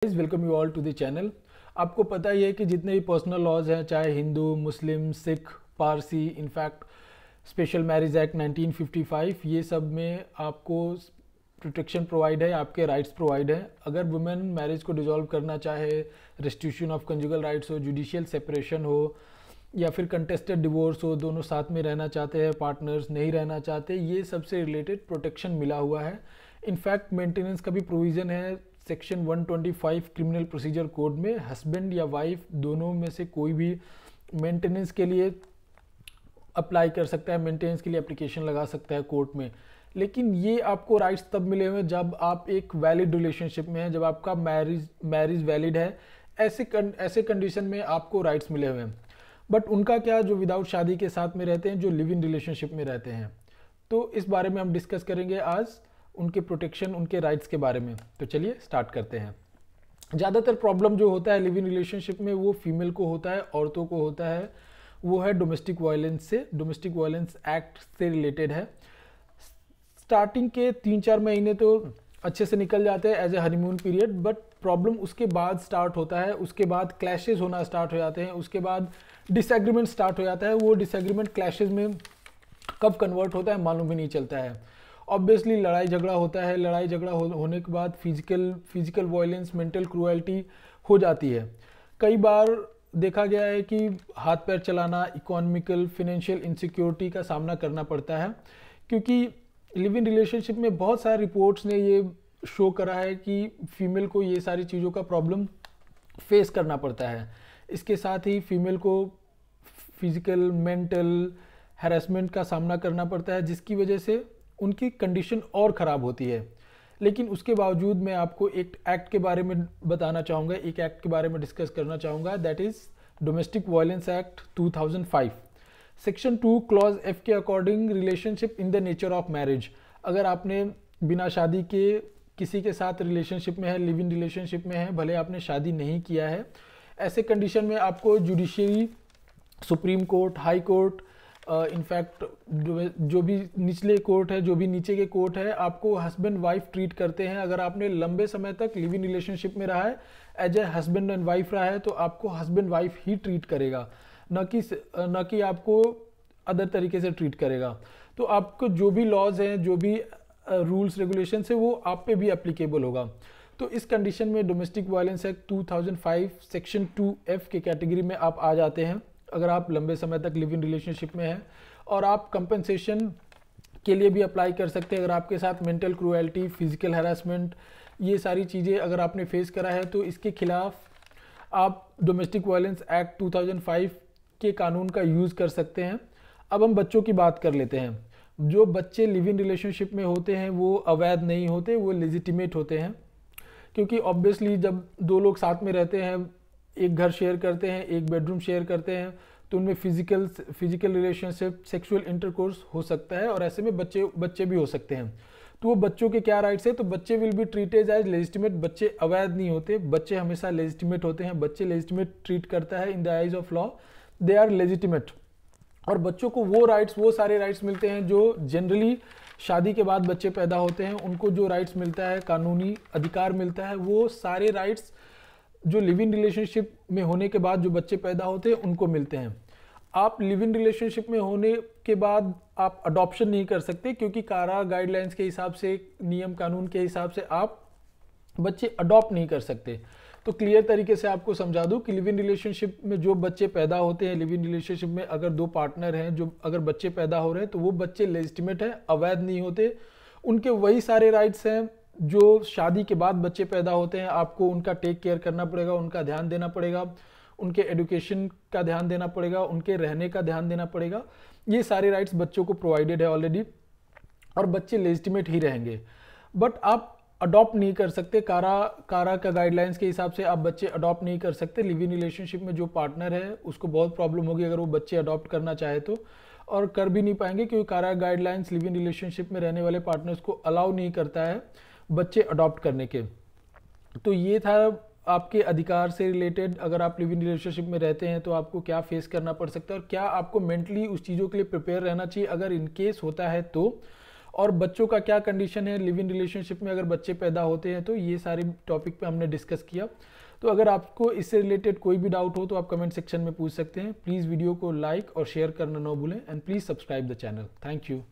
Welcome you all to the channel. आपको पता ही है कि जितने भी पर्सनल लॉज हैं, चाहे Hindu, Muslim, Sikh, Parsi, in fact special marriage act 1955, ये सब में आपको प्रोटेक्शन प्रोवाइड है, आपके राइट्स प्रोवाइड है। अगर वुमेन मैरिज को डिसॉल्व करना चाहे, रेस्टिट्यूशन ऑफ कंजुगल राइट्स हो, जुडिशियल सेपरेशन हो या फिर कंटेस्टेड डिवोर्स हो, दोनों साथ में रहना चाहते हैं, पार्टनर्स नहीं रहना चाहते, ये सबसे रिलेटेड प्रोटेक्शन मिला हुआ है। इनफैक्ट मेंटेनेंस का भी प्रोविज़न है सेक्शन 125 क्रिमिनल प्रोसीजर कोड में। हस्बैंड या वाइफ दोनों में से कोई भी मेंटेनेंस के लिए अप्लाई कर सकता है, मेंटेनेंस के लिए एप्लीकेशन लगा सकता है कोर्ट में। लेकिन ये आपको राइट्स तब मिले हुए जब आप एक वैलिड रिलेशनशिप में हैं, जब आपका मैरिज वैलिड है। ऐसे कंडीशन में आपको राइट्स मिले हुए हैं। बट उनका क्या जो विदाउट शादी के साथ में रहते हैं, जो लिव इन रिलेशनशिप में रहते हैं, तो इस बारे में हम डिस्कस करेंगे आज, उनके प्रोटेक्शन, उनके राइट्स के बारे में। तो चलिए स्टार्ट करते हैं। ज़्यादातर प्रॉब्लम जो होता है लिव इन रिलेशनशिप में वो फीमेल को होता है, औरतों को होता है, वो है डोमेस्टिक वायलेंस से, डोमेस्टिक वायलेंस एक्ट से रिलेटेड है। स्टार्टिंग के 3-4 महीने तो अच्छे से निकल जाते हैं as a honeymoon period, but problem उसके बाद स्टार्ट होता है। उसके बाद क्लैशेज होना स्टार्ट हो जाते हैं, उसके बाद डिसएग्रीमेंट स्टार्ट हो जाता है। वो डिसएग्रीमेंट क्लैशेज में कब कन्वर्ट होता है मालूम ही नहीं चलता है। ऑब्वियसली लड़ाई झगड़ा होता है, लड़ाई झगड़ा होने के बाद फिजिकल वायलेंस, मेंटल क्रूएल्टी हो जाती है। कई बार देखा गया है कि हाथ पैर चलाना, इकोनॉमिकल फिनेंशियल इनसिक्योरिटी का सामना करना पड़ता है, क्योंकि लिव इन रिलेशनशिप में बहुत सारे रिपोर्ट्स ने ये शो करा है कि फीमेल को ये सारी चीज़ों का प्रॉब्लम फेस करना पड़ता है। इसके साथ ही फीमेल को फिजिकल मेंटल हैरेसमेंट का सामना करना पड़ता है, जिसकी वजह से उनकी कंडीशन और ख़राब होती है। लेकिन उसके बावजूद मैं आपको एक एक्ट के बारे में बताना चाहूँगा, एक एक्ट के बारे में डिस्कस करना चाहूँगा, that is domestic violence act 2005। Section 2 clause F के according relationship in the nature of marriage. अगर आपने बिना शादी के किसी के साथ रिलेशनशिप में है, लिव इन रिलेशनशिप में है, भले आपने शादी नहीं किया है, ऐसे कंडीशन में आपको judiciary, supreme court, high court, in fact जो भी निचले कोर्ट है, जो भी नीचे के कोर्ट है, आपको हस्बैंड वाइफ ट्रीट करते हैं। अगर आपने लंबे समय तक लिव इन रिलेशनशिप में रहा है, as a husband and wife रहा है, तो आपको हस्बैंड वाइफ ही ट्रीट करेगा, न कि आपको अदर तरीके से ट्रीट करेगा। तो आपको जो भी लॉज हैं, जो भी रूल्स रेगुलेशन है, वो आप पे भी एप्लीकेबल होगा। तो इस कंडीशन में domestic violence act 2005 section 2F के कैटेगरी में आप आ जाते हैं। अगर आप लंबे समय तक लिव इन रिलेशनशिप में हैं, और आप कंपनसेशन के लिए भी अप्लाई कर सकते हैं। अगर आपके साथ मेंटल क्रूएल्टी, फिजिकल हैरेसमेंट, ये सारी चीज़ें अगर आपने फेस करा है, तो इसके खिलाफ आप डोमेस्टिक वायलेंस एक्ट 2005 के कानून का यूज़ कर सकते हैं। अब हम बच्चों की बात कर लेते हैं। जो बच्चे लिव इन रिलेशनशिप में होते हैं वो अवैध नहीं होते, वो लेजिटिमेट होते हैं, क्योंकि ऑब्वियसली जब दो लोग साथ में रहते हैं, एक घर शेयर करते हैं, एक बेडरूम शेयर करते हैं, तो उनमें फिजिकल रिलेशनशिप, सेक्सुअल इंटरकोर्स हो सकता है, और ऐसे में बच्चे भी हो सकते हैं। तो वो बच्चों के क्या राइट्स है, तो बच्चे will be treated as legitimate. बच्चे अवैध नहीं होते, बच्चे हमेशा लेजिटिमेट होते हैं। बच्चे लेजिटिमेट ट्रीट करता है in the eyes of law, they are legitimate. और बच्चों को वो सारे राइट्स मिलते हैं जो जनरली शादी के बाद बच्चे पैदा होते हैं, उनको जो राइट्स मिलता है, कानूनी अधिकार मिलता है, वो सारे राइट्स जो लिव इन रिलेशनशिप में होने के बाद जो बच्चे पैदा होते हैं उनको मिलते हैं। आप लिव इन रिलेशनशिप में होने के बाद आप अडॉप्शन नहीं कर सकते, क्योंकि कारा गाइडलाइंस के हिसाब से, नियम कानून के हिसाब से आप बच्चे अडॉप्ट नहीं कर सकते। तो क्लियर तरीके से आपको समझा दूं कि लिव इन रिलेशनशिप में जो बच्चे पैदा होते हैं, लिव इन रिलेशनशिप में अगर दो पार्टनर हैं, जो अगर बच्चे पैदा हो रहे हैं, तो वो बच्चे लेजिटिमेट हैं, अवैध नहीं होते। उनके वही सारे राइट्स हैं जो शादी के बाद बच्चे पैदा होते हैं। आपको उनका टेक केयर करना पड़ेगा, उनका ध्यान देना पड़ेगा, उनके एजुकेशन का ध्यान देना पड़ेगा, उनके रहने का ध्यान देना पड़ेगा। ये सारे राइट्स बच्चों को प्रोवाइडेड है ऑलरेडी, और बच्चे लेजिटिमेट ही रहेंगे। बट आप अडॉप्ट नहीं कर सकते। कारा का गाइडलाइंस के हिसाब से आप बच्चे अडॉप्ट नहीं कर सकते। लिव इन रिलेशनशिप में जो पार्टनर है उसको बहुत प्रॉब्लम होगी अगर वो बच्चे अडॉप्ट करना चाहे तो, और कर भी नहीं पाएंगे, क्योंकि कारा गाइडलाइंस लिव इन रिलेशनशिप में रहने वाले पार्टनर्स को अलाउ नहीं करता है बच्चे अडॉप्ट करने के। तो ये था आपके अधिकार से रिलेटेड। अगर आप लिव इन रिलेशनशिप में रहते हैं तो आपको क्या फेस करना पड़ सकता है, और क्या आपको मेंटली उस चीज़ों के लिए प्रिपेयर रहना चाहिए अगर इन केस होता है तो। और बच्चों का क्या कंडीशन है लिव इन रिलेशनशिप में, अगर बच्चे पैदा होते हैं तो ये सारे टॉपिक पे हमने डिस्कस किया। तो अगर आपको इससे रिलेटेड कोई भी डाउट हो तो आप कमेंट सेक्शन में पूछ सकते हैं। प्लीज़ वीडियो को लाइक और शेयर करना ना भूलें and please subscribe the channel. Thank you.